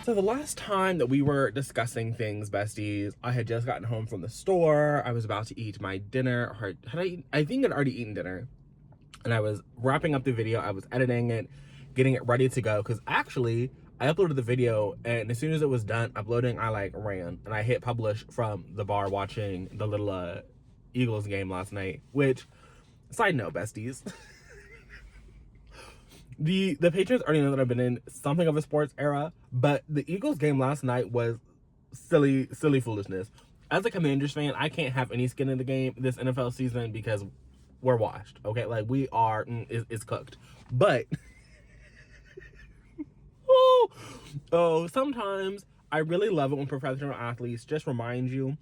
So the last time that we were discussing things, besties, I had just gotten home from the store. I was about to eat my dinner. Or had I eaten? I think I'd already eaten dinner. And I was wrapping up the video. I was editing it, getting it ready to go. Because actually, I uploaded the video, and as soon as it was done uploading, I ran. And I hit publish from the bar watching the little Eagles game last night. Which, side note, besties. The patrons already know that I've been in something of a sports era, but the Eagles game last night was silly foolishness. As a Commanders fan, I can't have any skin in the game this NFL season because we're washed, okay? Like, we are, it's cooked. But, sometimes I really love it when professional athletes just remind you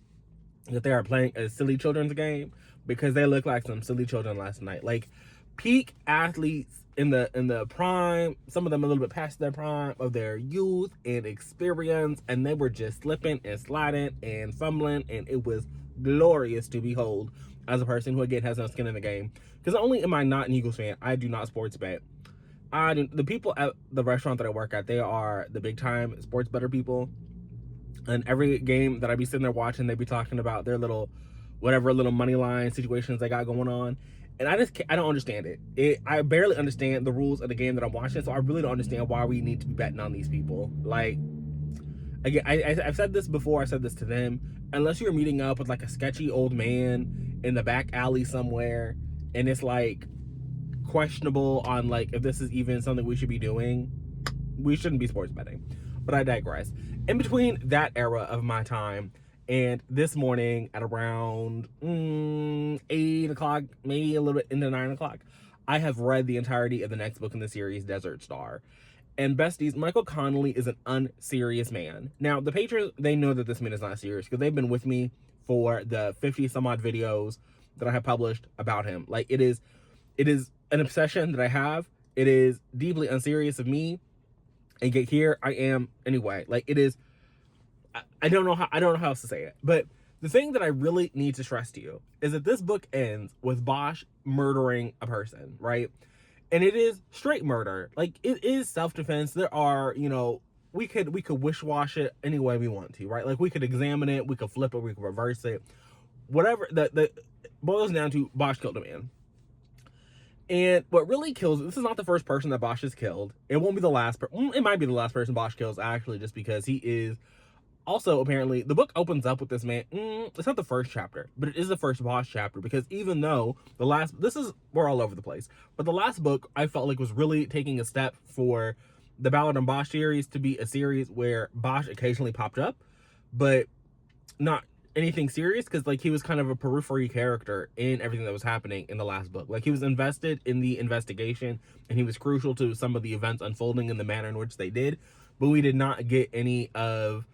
that they are playing a silly children's game because they look like some silly children last night. Like, peak athletes in the prime, some of them a little bit past their prime of their youth and experience, and they were just slipping and sliding and fumbling, and it was glorious to behold as a person who again has no skin in the game. Because not only am I not an Eagles fan, I do not sports bet. The people at the restaurant that I work at, they are the big time sports better people, and every game that I be sitting there watching, they be talking about their little money line situations they got going on. And I don't understand it. I barely understand the rules of the game that I'm watching, so I really don't understand why we need to be betting on these people. Like, again, I've said this before, I said this to them. Unless you're meeting up with like a sketchy old man in the back alley somewhere, and it's like questionable on like if this is even something we should be doing, we shouldn't be sports betting. But I digress. In between that era of my time and this morning at around 8 o'clock, maybe a little bit into 9 o'clock, I have read the entirety of the next book in the series, Desert Star. And besties, Michael Connelly is an unserious man. Now, the patrons, they know that this man is not serious because they've been with me for the 50 some odd videos that I have published about him. Like, it is an obsession that I have. It is deeply unserious of me. And yet here I am anyway. Like, it is, I don't know how else to say it. But the thing that I really need to stress to you is that this book ends with Bosch murdering a person, right? And it is straight murder. Like, it is self-defense. There are, we could wish-wash it any way we want to, right? Like, we could examine it, we could flip it, we could reverse it. Whatever, that boils down to Bosch killed a man. And what really kills, this is not the first person that Bosch has killed. It won't be the last, it might be the last person Bosch kills, actually, just because he is also, apparently, the book opens up with this man. It's not the first chapter, but it is the first Bosch chapter, because even though we're all over the place, but the last book I felt like was really taking a step for the Ballard and Bosch series to be a series where Bosch occasionally popped up, but not anything serious, because like he was kind of a periphery character in everything that was happening in the last book. Like, he was invested in the investigation, and he was crucial to some of the events unfolding in the manner in which they did, but we did not get any of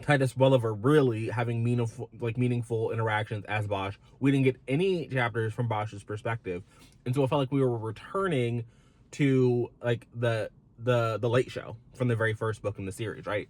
Titus Welliver really having meaningful interactions as Bosch. We didn't get any chapters from Bosch's perspective, and so I felt like we were returning to like the late show from the very first book in the series, right?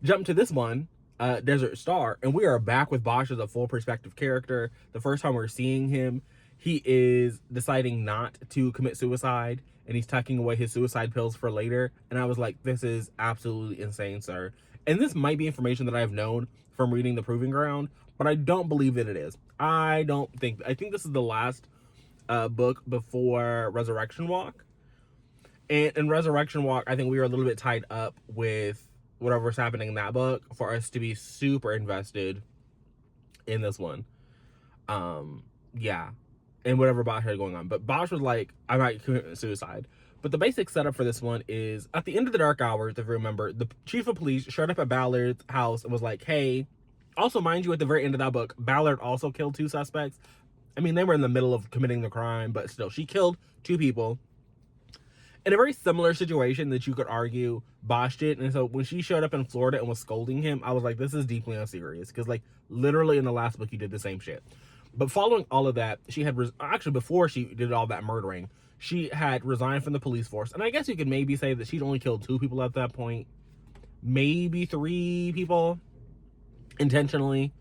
Jump to this one, Desert Star, and we are back with Bosch as a full perspective character. The first time we're seeing him, he is deciding not to commit suicide, and he's tucking away his suicide pills for later. And I was like, this is absolutely insane, sir. And this might be information that I've known from reading The Proving Ground, but I don't believe that it is. I think this is the last book before Resurrection Walk. And in Resurrection Walk, I think we were a little bit tied up with whatever's happening in that book for us to be super invested in this one. Yeah. And whatever Bosch had going on. But Bosch was like, I might commit suicide. But the basic setup for this one is, at the end of the dark hours, if you remember, the chief of police showed up at Ballard's house and was like, hey, also, mind you, at the very end of that book, Ballard also killed 2 suspects. I mean, they were in the middle of committing the crime, but still, she killed 2 people. In a very similar situation that you could argue Bosch did. And so when she showed up in Florida and was scolding him, I was like, this is deeply unserious. Because, like, literally in the last book, you did the same shit. But following all of that, she had, actually, before she did all that murdering, she had resigned from the police force. And I guess you could maybe say that she'd only killed 2 people at that point. Maybe 3 people intentionally.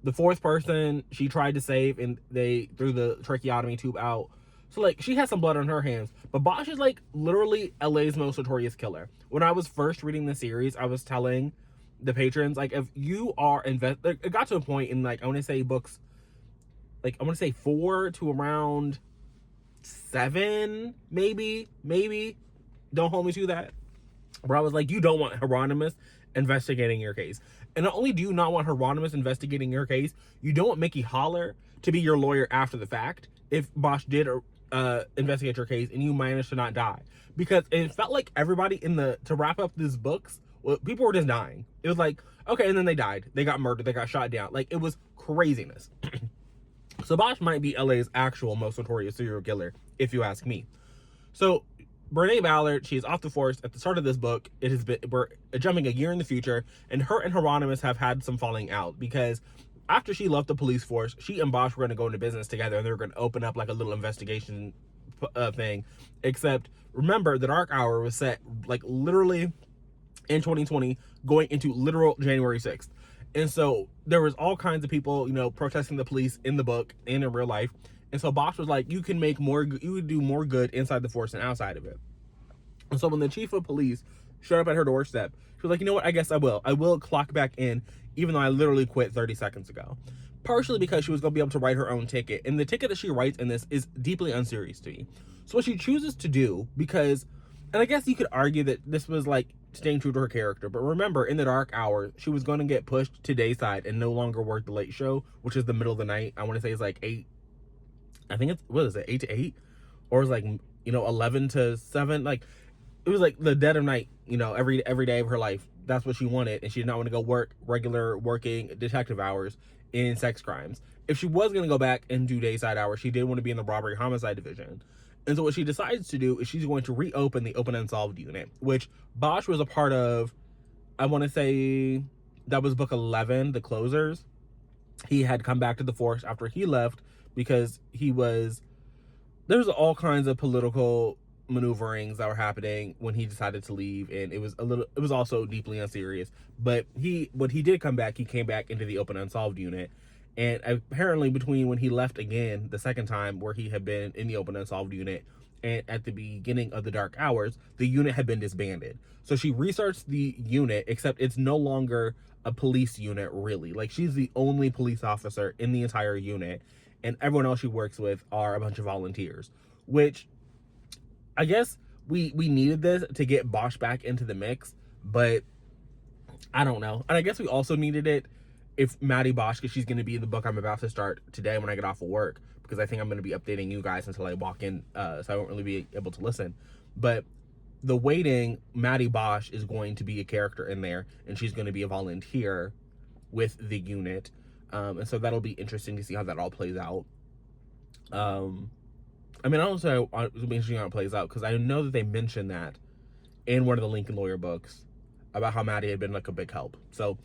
The 4th person she tried to save, and they threw the tracheotomy tube out. So, like, she has some blood on her hands. But Bosch is, like, literally LA's most notorious killer. When I was first reading the series, I was telling the patrons, like, if you are it got to a point in, like, I want to say books, like, I want to say 4 to around 7, maybe. Don't hold me to that. Where I was like, you don't want Hieronymus investigating your case. And not only do you not want Hieronymus investigating your case, you don't want Mickey Holler to be your lawyer after the fact if Bosch did investigate your case and you managed to not die. Because it felt like everybody to wrap up these books, well, people were just dying. It was like, okay, and then they died. They got murdered. They got shot down. Like, it was craziness. So Bosch might be LA's actual most notorious serial killer, if you ask me. So Brene Ballard, she's off the force at the start of this book. We're jumping a year in the future, and her and Hieronymus have had some falling out because after she left the police force, she and Bosch were going to go into business together, and they were going to open up like a little investigation thing. Except remember, the Dark Hour was set like literally in 2020, going into literal January 6th. And so there was all kinds of people, protesting the police in the book and in real life. And so Bosch was like, you can do more good inside the force than outside of it. And so when the chief of police showed up at her doorstep, she was like, you know what? I guess I will clock back in, even though I literally quit 30 seconds ago. Partially because she was going to be able to write her own ticket. And the ticket that she writes in this is deeply unserious to me. So what she chooses to do, and I guess you could argue that this was like staying true to her character, but remember, in the Dark Hour, she was going to get pushed to dayside and no longer work the late show, which is the middle of the night. I want to say it's like 8. I think it's, what is it, 8 to 8? Or it's like, 11 to 7. Like, it was like the dead of night, every day of her life. That's what she wanted. And she did not want to go work regular working detective hours in sex crimes. If she was going to go back and do dayside hours, she did want to be in the robbery homicide division. And so what she decides to do is she's going to reopen the Open Unsolved unit, which Bosch was a part of. I want to say that was book 11, The Closers. He had come back to the force after he left because there was all kinds of political maneuverings that were happening when he decided to leave, and it was also deeply unserious. But when he did come back, he came back into the Open Unsolved unit. And apparently between when he left again the second time, where he had been in the Open Unsolved unit, and at the beginning of the Dark Hours, the unit had been disbanded. So she researched the unit, except it's no longer a police unit, really. Like, she's the only police officer in the entire unit, and everyone else she works with are a bunch of volunteers. Which, I guess we needed this to get Bosch back into the mix, but I don't know. And I guess we also needed it if Maddie Bosch, because she's going to be in the book I'm about to start today when I get off of work, because I think I'm going to be updating you guys until I walk in, so I won't really be able to listen. But the waiting, Maddie Bosch is going to be a character in there, and she's going to be a volunteer with the unit. And so that'll be interesting to see how that all plays out. I mean, also, it'll be interesting how it plays out, because I know that they mentioned that in one of the Lincoln Lawyer books about how Maddie had been like a big help. So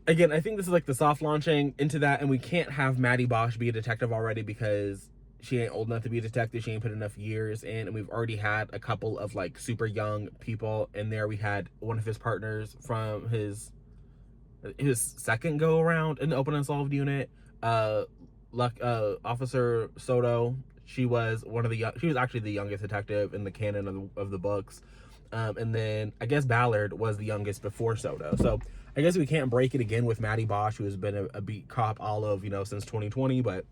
again, I think this is like the soft launching into that, and we can't have Maddie Bosch be a detective already because she ain't old enough to be a detective. She ain't put enough years in, and we've already had a couple of like super young people in there. We had one of his partners from his second go around in the Open Unsolved unit, Officer Soto. She was she was actually the youngest detective in the canon of the books. And then I guess Ballard was the youngest before Soto. So I guess we can't break it again with Maddie Bosch, who has been a beat cop all of, since 2020, but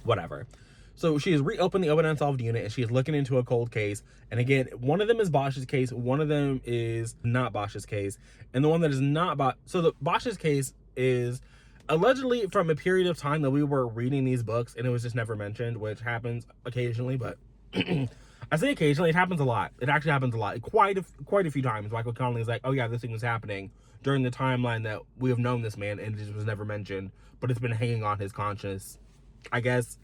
whatever. So she has reopened the Open Unsolved unit, and she is looking into a cold case. And again, one of them is Bosch's case. One of them is not Bosch's case. And the one that is not so the Bosch's case is allegedly from a period of time that we were reading these books, and it was just never mentioned, which happens occasionally, but I say occasionally, it happens a lot. It actually happens a lot. Quite a few times, Michael Connelly is like, oh yeah, this thing was happening during the timeline that we have known this man, and it just was never mentioned, but it's been hanging on his conscience, I guess,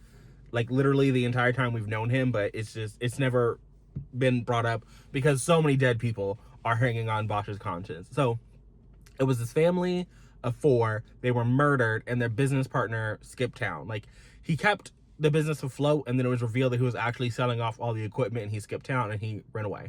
like literally the entire time we've known him, but it's never been brought up because so many dead people are hanging on Bosch's conscience. So it was this family of 4. They were murdered, and their business partner skipped town. Like, he kept the business afloat, and then it was revealed that he was actually selling off all the equipment, and he skipped town and he ran away.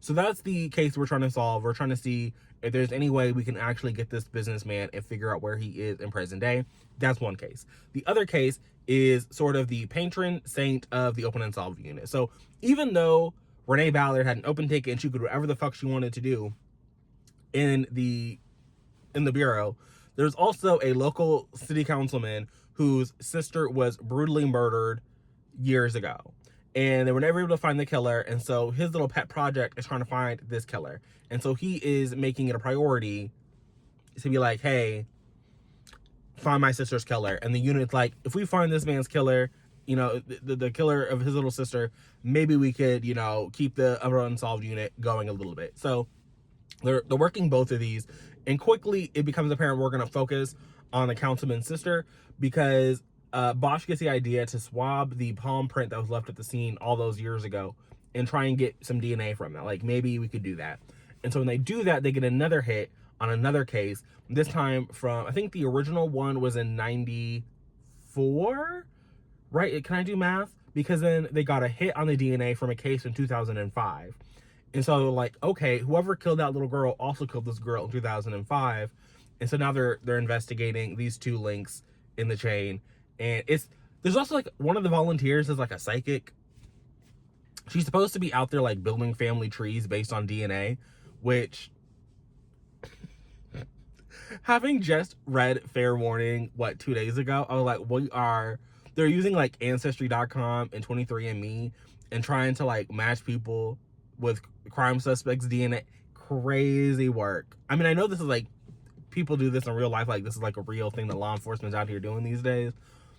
So that's the case we're trying to solve. We're trying to see if there's any way we can actually get this businessman and figure out where he is in present day. That's one case. The other case is sort of the patron saint of the open unsolved unit. So even though Renee Ballard had an open ticket and she could do whatever the fuck she wanted to do in the bureau, there's also a local city councilman whose sister was brutally murdered years ago, and they were never able to find the killer. And so his little pet project is trying to find this killer, and so he is making it a priority to be like, hey, find my sister's killer. And the unit's like, if we find this man's killer, you know, the killer of his little sister, maybe we could, you know, keep the unsolved unit going a little bit. So they're working both of these, and quickly it becomes apparent we're going to focus on the councilman's sister, because Bosch gets the idea to swab the palm print that was left at the scene all those years ago and try and get some DNA from that. Like, maybe we could do that. And so when they do that, they get another hit on another case, this time from, I think the original one was in 94, right? Can I do math? Because then they got a hit on the DNA from a case in 2005. And so, like, okay, whoever killed that little girl also killed this girl in 2005. And so now they're investigating these two links in the chain. And there's also, like, one of the volunteers is like a psychic. She's supposed to be out there, like, building family trees based on DNA, which, having just read Fair Warning, 2 days ago, I was like, they're using, like, Ancestry.com and 23andMe and trying to, like, match people with crime suspects' DNA. Crazy work. I mean, I know this is, like, people do this in real life. Like, this is, like, a real thing that law enforcement's out here doing these days.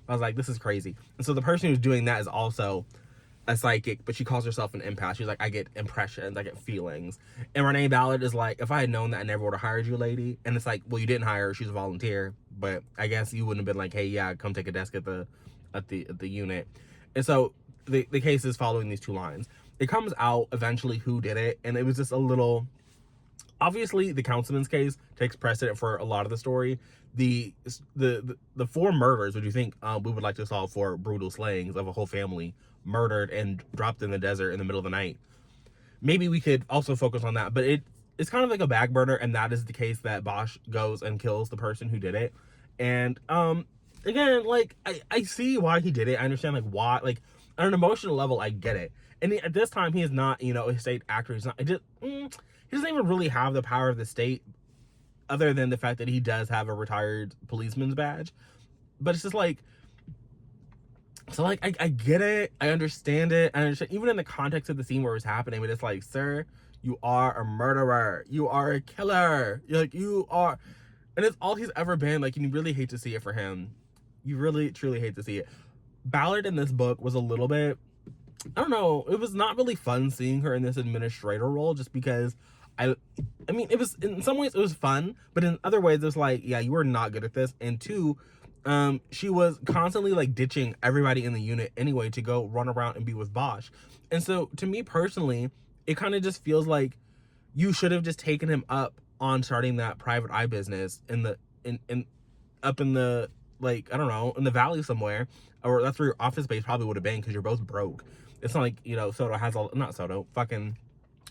I was like, this is crazy. And so the person who's doing that is also a psychic, but she calls herself an empath. She's like, I get impressions, I get feelings. And Renee Ballard is like, if I had known that, I never would have hired you, lady. And it's like, well, you didn't hire her, she's a volunteer, but I guess you wouldn't have been like, hey, yeah, come take a desk at the unit. And so the case is following these two lines. It comes out eventually who did it, and it was just a little, obviously the councilman's case takes precedent for a lot of the story. The four murders, which you think we would like to solve for brutal slayings of a whole family murdered and dropped in the desert in the middle of the night, maybe we could also focus on that. But it's kind of like a back burner, and that is the case that Bosch goes and kills the person who did it. And again, like, I see why he did it. I understand, like, why, like, on an emotional level, I get it. And at this time, he is not, you know, a state actor. He's not, he doesn't even really have the power of the state, other than the fact that he does have a retired policeman's badge. But it's just like, so, like, I get it. I understand it. I understand, even in the context of the scene where it's happening, but it's like, sir, you are a murderer. You are a killer. You're like, you are. And it's all he's ever been. Like, you really hate to see it for him. You really, truly hate to see it. Ballard in this book was a little bit, I don't know, it was not really fun seeing her in this administrator role, just because I mean, it was, in some ways it was fun, but in other ways it was like, yeah, you are not good at this. And two, she was constantly, like, ditching everybody in the unit anyway to go run around and be with Bosch. And so to me personally, it kind of just feels like you should have just taken him up on starting that private eye business up in the, like, I don't know, in the valley somewhere, or that's where your office space probably would have been, because you're both broke. It's not like, you know, fucking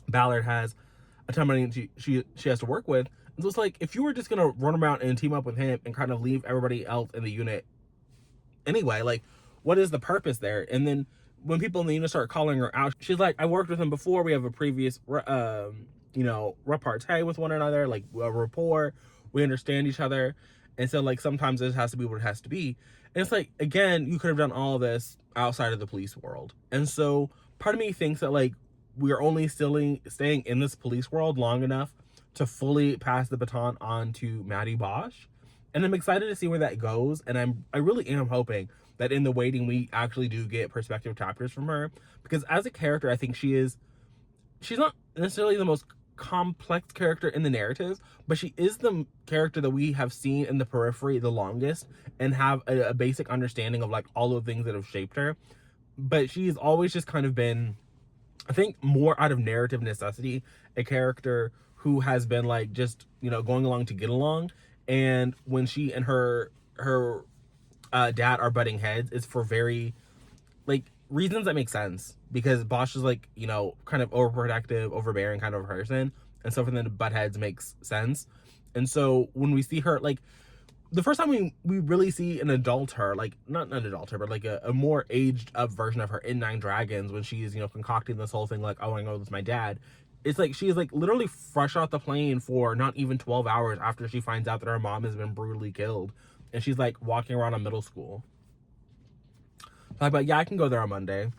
Ballard has a ton of money she has to work with. And so it's like, if you were just gonna run around and team up with him and kind of leave everybody else in the unit anyway, like, what is the purpose there? And then when people in the unit start calling her out, she's like, I worked with him before, we have a previous you know, repartee with one another, like a rapport, we understand each other. And so, like, sometimes it has to be what it has to be. And it's like, again, you could have done all of this outside of the police world. And so part of me thinks that, like, we are only staying in this police world long enough to fully pass the baton on to Maddie Bosch. And I'm excited to see where that goes. And I really am hoping that in the waiting, we actually do get perspective chapters from her. Because as a character, I think she's not necessarily the most complex character in the narrative, but she is the character that we have seen in the periphery the longest and have a basic understanding of, like, all of the things that have shaped her. But she's always just kind of been, I think, more out of narrative necessity, a character who has been, like, just, you know, going along to get along. And when she and her dad are butting heads, it's for very, like, reasons that make sense, because Bosch is like, you know, kind of overprotective, overbearing kind of person, and so for them to butt heads makes sense. And so when we see her, like, the first time we really see an adult her, like, not an adult her, but like a more aged up version of her in Nine Dragons, when she's, you know, concocting this whole thing, like, oh, I know this is my dad. It's like she is like literally fresh off the plane for not even 12 hours after she finds out that her mom has been brutally killed, and she's like walking around a middle school. Like, but yeah, I can go there on Monday.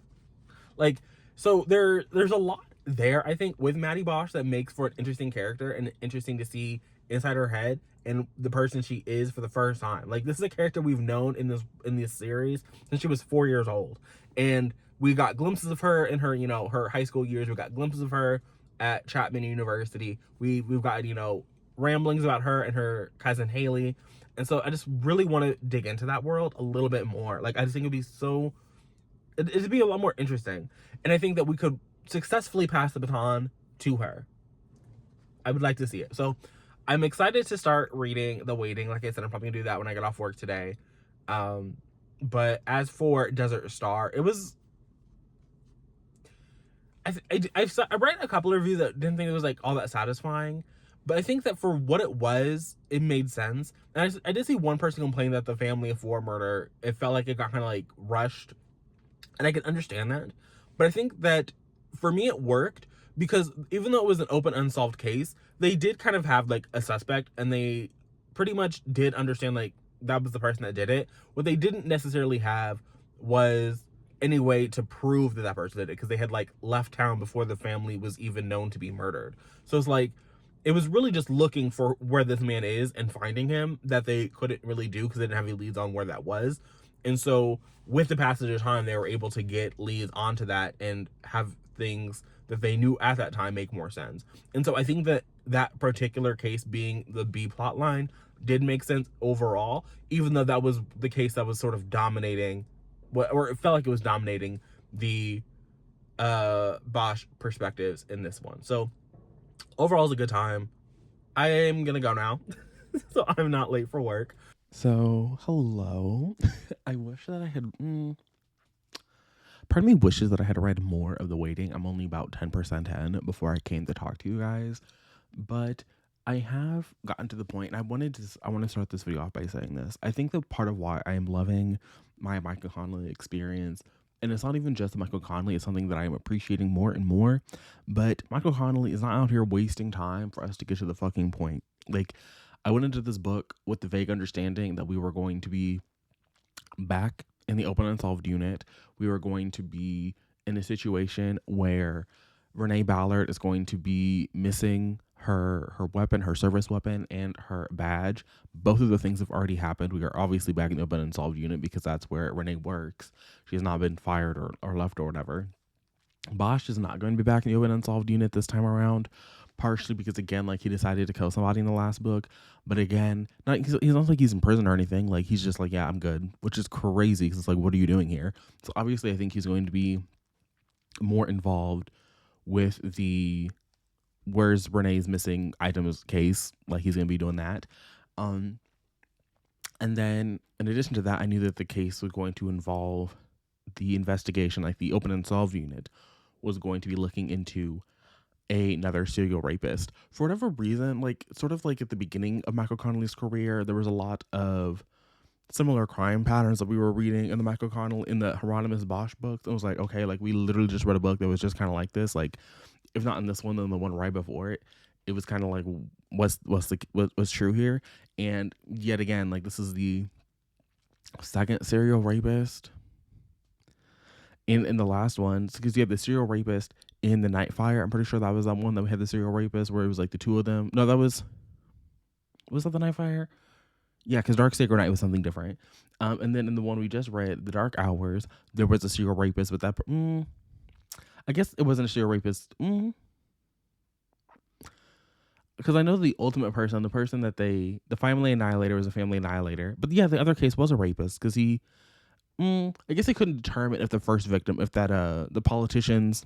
Like, so there's a lot there, I think, with Maddie Bosch that makes for an interesting character and interesting to see inside her head and the person she is for the first time. Like, this is a character we've known in this series since she was 4 years old, and we got glimpses of her in her, you know, her high school years. We got glimpses of her at Chapman University. We've got, you know, ramblings about her and her cousin Haley. And so I just really want to dig into that world a little bit more. Like, I just think it'd be a lot more interesting. And I think that we could successfully pass the baton to her. I would like to see it. So I'm excited to start reading The Waiting. Like I said, I'm probably gonna do that when I get off work today. But as for Desert Star, it was, I read a couple of reviews that didn't think it was like all that satisfying, but I think that for what it was, it made sense. And I did see one person complain that the family of four murder, it felt like it got kind of like rushed, and I can understand that. But I think that for me it worked, because even though it was an open unsolved case, they did kind of have like a suspect, and they pretty much did understand like that was the person that did it. What they didn't necessarily have was any way to prove that that person did it, because they had like left town before the family was even known to be murdered. So it's like, it was really just looking for where this man is and finding him that they couldn't really do, because they didn't have any leads on where that was. And so with the passage of time, they were able to get leads onto that and have things that they knew at that time make more sense. And so I think that that particular case being the B plot line did make sense overall, even though that was the case that was sort of dominating, or it felt like it was dominating the Bosch perspectives in this one. So overall, it's a good time. I am gonna go now, so I'm not late for work. So, hello. I wish that I had. Part of me wishes that I had read more of The Waiting. I'm only about 10% in before I came to talk to you guys. But I have gotten to the point, and I want to start this video off by saying this. I think that part of why I am loving my Michael Connelly experience, and it's not even just Michael Connelly, it's something that I am appreciating more and more. But Michael Connelly is not out here wasting time for us to get to the fucking point. Like, I went into this book with the vague understanding that we were going to be back in the open unsolved unit. We were going to be in a situation where Renee Ballard is going to be missing her weapon, her service weapon, and her badge. Both of the things have already happened. We are obviously back in the open unsolved unit because that's where Renee works. She has not been fired or left or whatever. Bosch is not going to be back in the open unsolved unit this time around, partially because, again, like, he decided to kill somebody in the last book. But again, he's not like he's in prison or anything. Like, he's just like, yeah, I'm good, which is crazy, because it's like, what are you doing here? So obviously I think he's going to be more involved with the where's Renee's missing items case. Like, he's going to be doing that. And then in addition to that, I knew that the case was going to involve the investigation, like the open unsolved unit was going to be looking into another serial rapist. For whatever reason, like, sort of like at the beginning of Michael Connelly's career, there was a lot of similar crime patterns that we were reading in the Hieronymus Bosch books. It was like, okay, like, we literally just read a book that was just kind of like this. Like, if not in this one, then the one right before it. It was kind of like, what's true here? And yet again, like, this is the second serial rapist in the last one, because you have the serial rapist in the Nightfire. I'm pretty sure that was that one that we had the serial rapist where it was like the two of them. No, was that the Nightfire? Yeah, because Dark Sacred Night was something different. And then in the one we just read, The Dark Hours, there was a serial rapist, but that I guess it wasn't a serial rapist. Because I know the ultimate person, the person that the family annihilator was a family annihilator. But yeah, the other case was a rapist, because he, I guess they couldn't determine if the first victim, if that the politician's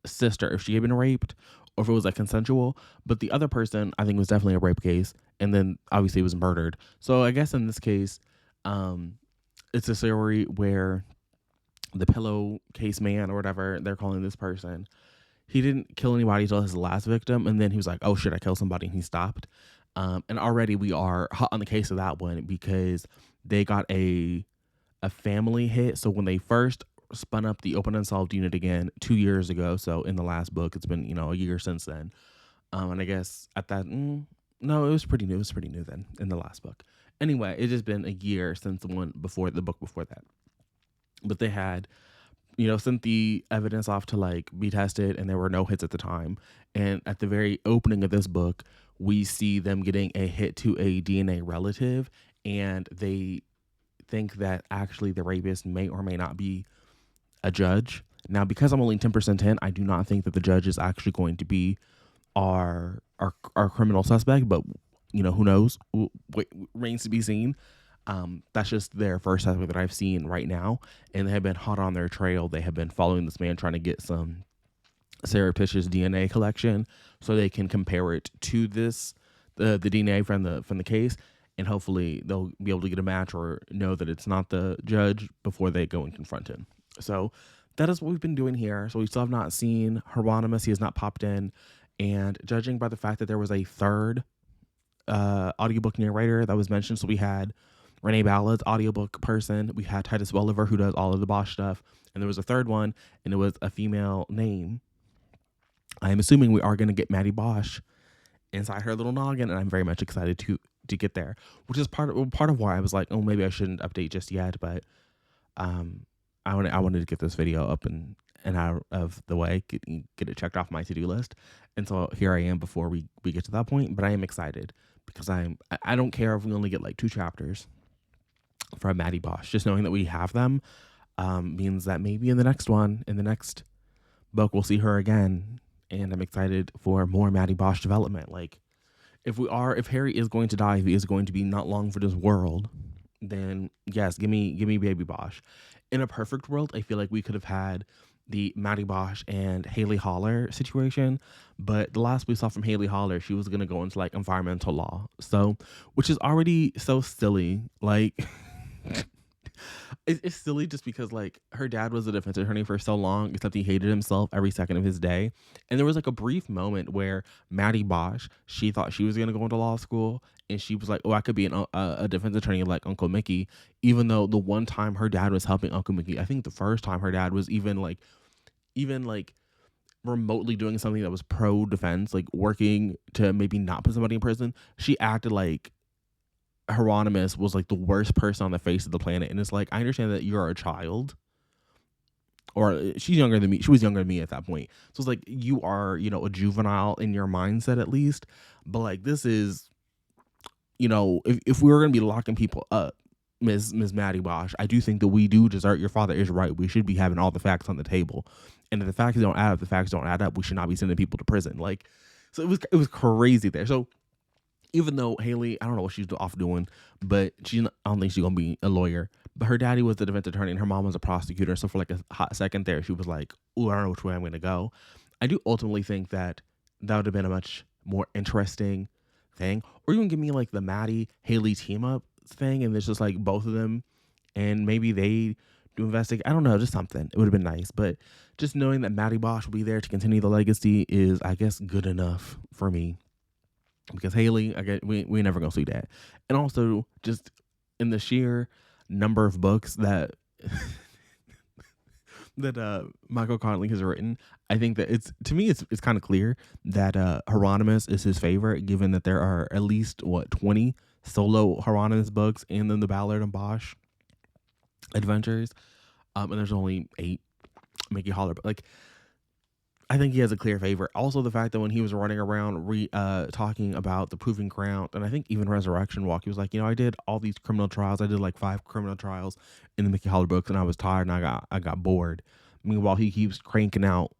sister, if she had been raped, or if it was like consensual. But the other person, I think, was definitely a rape case, and then obviously was murdered. So I guess in this case, it's a story where the pillowcase man or whatever they're calling this person. He didn't kill anybody until his last victim, and then he was like, "Oh shit, I killed somebody," and he stopped. And already we are hot on the case of that one because they got a family hit. So when they first spun up the open unsolved unit again 2 years ago, so in the last book, it's been a year since then. And I guess at that, no, it was pretty new. It was pretty new then in the last book. Anyway, it has been a year since the book before that. But they had sent the evidence off to like be tested, and there were no hits at the time. And at the very opening of this book, we see them getting a hit to a DNA relative, and they think that actually the rapist may or may not be a judge. Now, because I'm only 10% in, I do not think that the judge is actually going to be our criminal suspect, but who knows? Remains to be seen. That's just their first suspect that I've seen right now, and they have been hot on their trail. They have been following this man, trying to get some surreptitious DNA collection so they can compare it to the DNA from the case, and hopefully they'll be able to get a match or know that it's not the judge before they go and confront him. So that is what we've been doing here. So we still have not seen Hieronymus. He has not popped in, and judging by the fact that there was a third audiobook narrator that was mentioned, so we had Renee Ballard's audiobook person, we had Titus Welliver, who does all of the Bosch stuff, and there was a third one, and it was a female name. I'm assuming we are going to get Maddie Bosch inside her little noggin, and I'm very much excited to get there, which is part of why I was like, oh, maybe I shouldn't update just yet, but I wanted to get this video up and out of the way, get it checked off my to-do list, and so here I am before we get to that point. But I am excited because I don't care if we only get like 2 chapters from Maddie Bosch. Just knowing that we have them means that maybe in the next book, we'll see her again, and I'm excited for more Maddie Bosch development. Like, if Harry is going to die, if he is going to be not long for this world, then yes, give me baby Bosch. In a perfect world, I feel like we could have had the Maddie Bosch and Haley Holler situation, but the last we saw from Haley Holler, she was gonna go into like environmental law, so which is already so silly. Like, it's silly just because like her dad was a defense attorney for so long, except he hated himself every second of his day. And there was like a brief moment where Maddie Bosch, she thought she was gonna go into law school, and she was like, "Oh, I could be a defense attorney like Uncle Mickey." Even though the one time her dad was helping Uncle Mickey, I think the first time her dad was even like remotely doing something that was pro defense, like working to maybe not put somebody in prison, she acted like Hieronymus was like the worst person on the face of the planet. And it's like, I understand that you're a child, or she's younger than me. She was younger than me at that point. So it's like, you are, a juvenile in your mindset at least. But like, this is, if we were going to be locking people up, Ms. Maddie Bosch, I do think that we do desert. Your father is right. We should be having all the facts on the table. And if the facts don't add up, we should not be sending people to prison. Like, so it was crazy there. So even though Haley, I don't know what she's off doing, but I don't think she's gonna be a lawyer. But her daddy was the defense attorney, and her mom was a prosecutor. So for like a hot second there, she was like, "Ooh, I don't know which way I'm gonna go." I do ultimately think that would have been a much more interesting thing, or even give me like the Maddie Haley team up thing, and it's just like both of them, and maybe they do investigate. I don't know, just something. It would have been nice, but just knowing that Maddie Bosch will be there to continue the legacy is, I guess, good enough for me. Because Haley, we never gonna see that. And also, just in the sheer number of books that Michael Connelly has written, I think that it's kind of clear that Hieronymus is his favorite, given that there are at least 20 solo Hieronymus books, and then the Ballard and Bosch adventures, and there's only 8 Mickey Holler. But like, I think he has a clear favorite. Also, the fact that when he was running around talking about the Proving Ground, and I think even Resurrection Walk, he was like, I did all these criminal trials. I did like 5 criminal trials in the Mickey Holler books, and I was tired and I got bored. Meanwhile, he keeps cranking out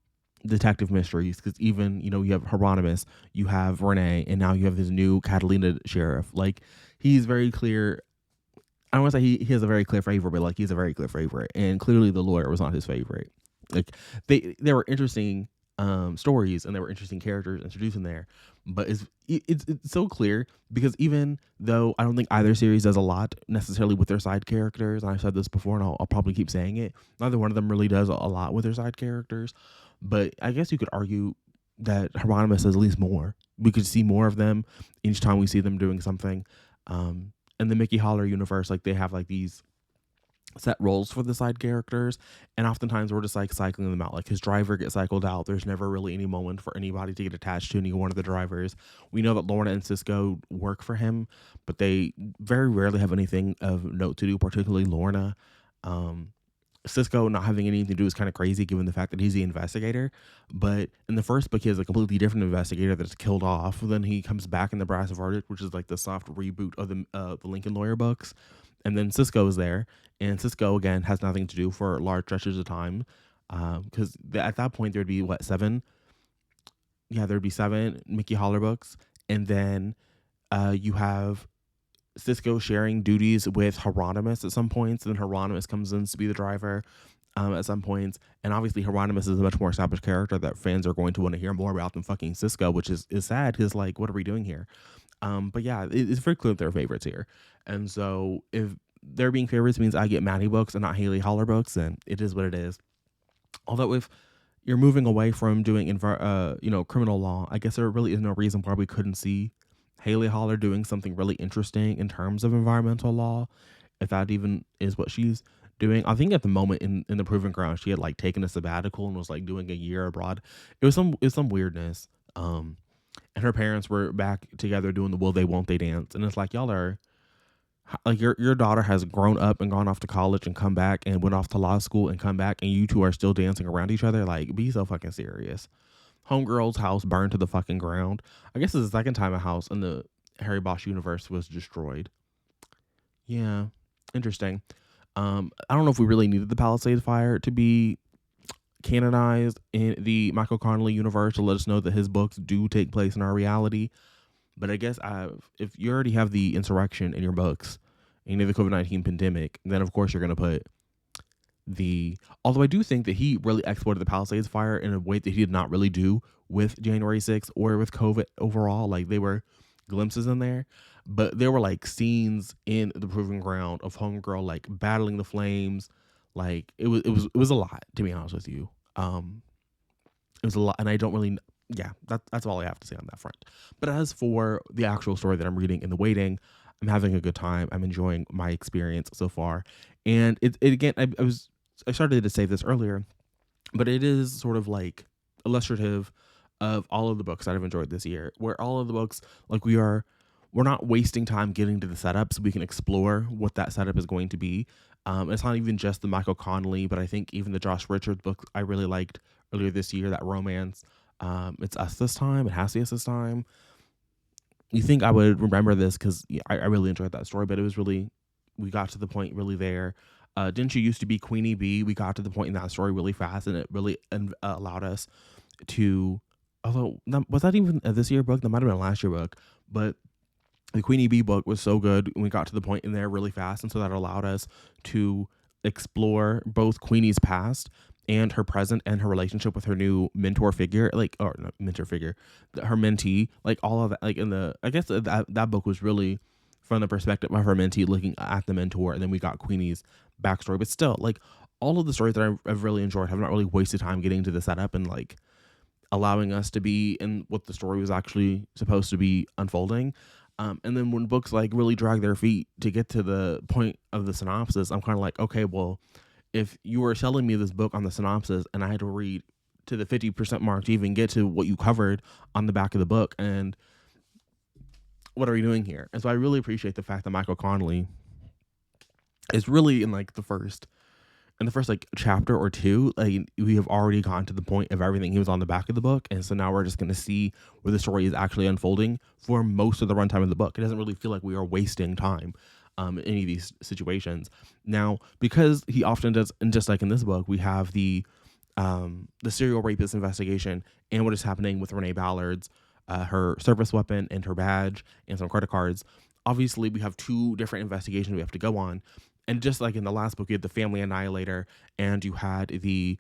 detective mysteries, because even, you have Hieronymus, you have Renee, and now you have his new Catalina sheriff. Like, he's very clear. I don't want to say he has a very clear favorite, but like, he's a very clear favorite, and clearly the lawyer was not his favorite. Like, they were interesting stories, and there were interesting characters introduced in there. But it's so clear, because even though I don't think either series does a lot necessarily with their side characters, and I've said this before, and I'll probably keep saying it, neither one of them really does a lot with their side characters. But I guess you could argue that Hieronymus is at least more. We could see more of them each time we see them doing something. In the Mickey Holler universe, like, they have like these set roles for the side characters, and oftentimes we're just like cycling them out. Like, his driver gets cycled out. There's never really any moment for anybody to get attached to any one of the drivers. We know that Lorna and Cisco work for him, but they very rarely have anything of note to do, particularly Lorna. Cisco not having anything to do is kind of crazy, given the fact that he's the investigator. But in the first book, he has a completely different investigator that's killed off. Then he comes back in the Brass of Arctic, which is like the soft reboot of the Lincoln Lawyer books. And then Cisco is there, and Cisco again has nothing to do for large stretches of time, because at that point there'd be what, 7? Yeah, there'd be 7 Mickey Holler books, and then you have Cisco sharing duties with Hieronymus at some points, and then Hieronymus comes in to be the driver at some points. And obviously Hieronymus is a much more established character that fans are going to want to hear more about than fucking Cisco, which is sad, because, like, what are we doing here? But yeah, it's very clear that they're favorites here. And so if they're being favorites means I get Maddie books and not Haley Holler books, then it is what it is. Although if you're moving away from doing criminal law, I guess there really is no reason why we couldn't see Haley Holler doing something really interesting in terms of environmental law, if that even is what she's doing. I think at the moment in the Proving Ground, she had like taken a sabbatical and was like doing a year abroad. It was some weirdness. And her parents were back together doing the will they won't they dance, and it's like, y'all are like, your daughter has grown up and gone off to college and come back and went off to law school and come back, and you two are still dancing around each other. Like, be so fucking serious. Homegirl's house burned to the fucking ground. I guess it's the second time a house in the Harry Bosch universe was destroyed. Yeah, interesting. I don't know if we really needed the Palisades fire to be canonized in the Michael Connelly universe to let us know that his books do take place in our reality. But I guess if you already have the insurrection in your books and you know the COVID-19 pandemic, then of course you're going to put although I do think that he really exploited the Palisades fire in a way that he did not really do with January 6th or with COVID overall. Like, they were glimpses in there, but there were like scenes in the Proving Ground of Homegirl like battling the flames. Like, it was a lot, to be honest with you. It was a lot, and I don't really, yeah, that's all I have to say on that front. But as for the actual story that I'm reading in the waiting, I'm having a good time. I'm enjoying my experience so far. And it again, I started to say this earlier, but it is sort of like illustrative of all of the books that I've enjoyed this year, where all of the books, like, we're not wasting time getting to the setup so we can explore what that setup is going to be. It's not even just the Michael Connelly, but I think even the Josh Richards book I really liked earlier this year, that romance. It's Us This Time. It has to be Us This Time. You think I would remember this because I really enjoyed that story, but it was really, we got to the point really there. Didn't You Used to Be Queenie Bee? We got to the point in that story really fast, and it really allowed us to, although, was that even a this year book? That might have been a last year book, but the Queenie Bee book was so good, and we got to the point in there really fast, and so that allowed us to explore both Queenie's past and her present and her relationship with her new mentor figure, like, or not mentor figure, her mentee, like all of that. Like, I guess that book was really from the perspective of her mentee looking at the mentor, and then we got Queenie's backstory. But still, like, all of the stories that I've really enjoyed have not really wasted time getting to the setup and like allowing us to be in what the story was actually supposed to be unfolding. And then when books like really drag their feet to get to the point of the synopsis, I'm kind of like, okay, well, if you were selling me this book on the synopsis and I had to read to the 50% mark to even get to what you covered on the back of the book, and what are we doing here? And so I really appreciate the fact that Michael Connelly is really in like the first like chapter or two, like, we have already gone to the point of everything he was on the back of the book, and so now we're just going to see where the story is actually unfolding for most of the runtime of the book. It doesn't really feel like we are wasting time in any of these situations. Now, because he often does, and just like in this book, we have the serial rapist investigation and what is happening with Renee Ballard's her service weapon and her badge and some credit cards. Obviously, we have two different investigations we have to go on. And just like in the last book, you had the Family Annihilator, and you had the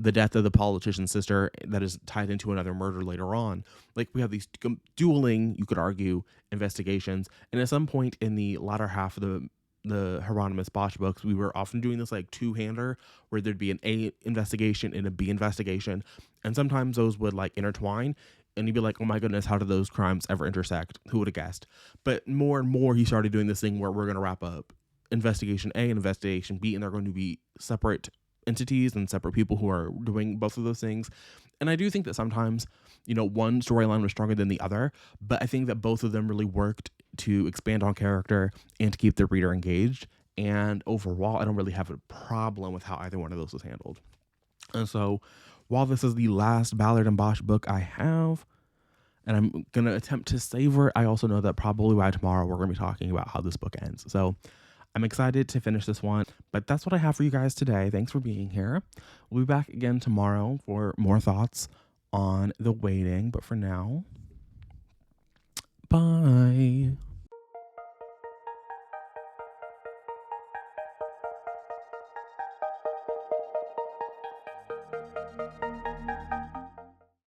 the death of the politician's sister that is tied into another murder later on. Like, we have these dueling, you could argue, investigations. And at some point in the latter half of the Hieronymus Bosch books, we were often doing this like two-hander where there'd be an A investigation and a B investigation. And sometimes those would like intertwine. And you'd be like, oh my goodness, how did those crimes ever intersect? Who would have guessed? But more and more, he started doing this thing where we're going to wrap up investigation A and investigation B, and they're going to be separate entities and separate people who are doing both of those things. And I do think that sometimes, one storyline was stronger than the other, but I think that both of them really worked to expand on character and to keep the reader engaged. And overall, I don't really have a problem with how either one of those was handled. And so, while this is the last Ballard and Bosch book I have, and I'm going to attempt to savor it, I also know that probably by tomorrow we're going to be talking about how this book ends. So I'm excited to finish this one, but that's what I have for you guys today. Thanks for being here. We'll be back again tomorrow for more thoughts on The Waiting, but for now, bye.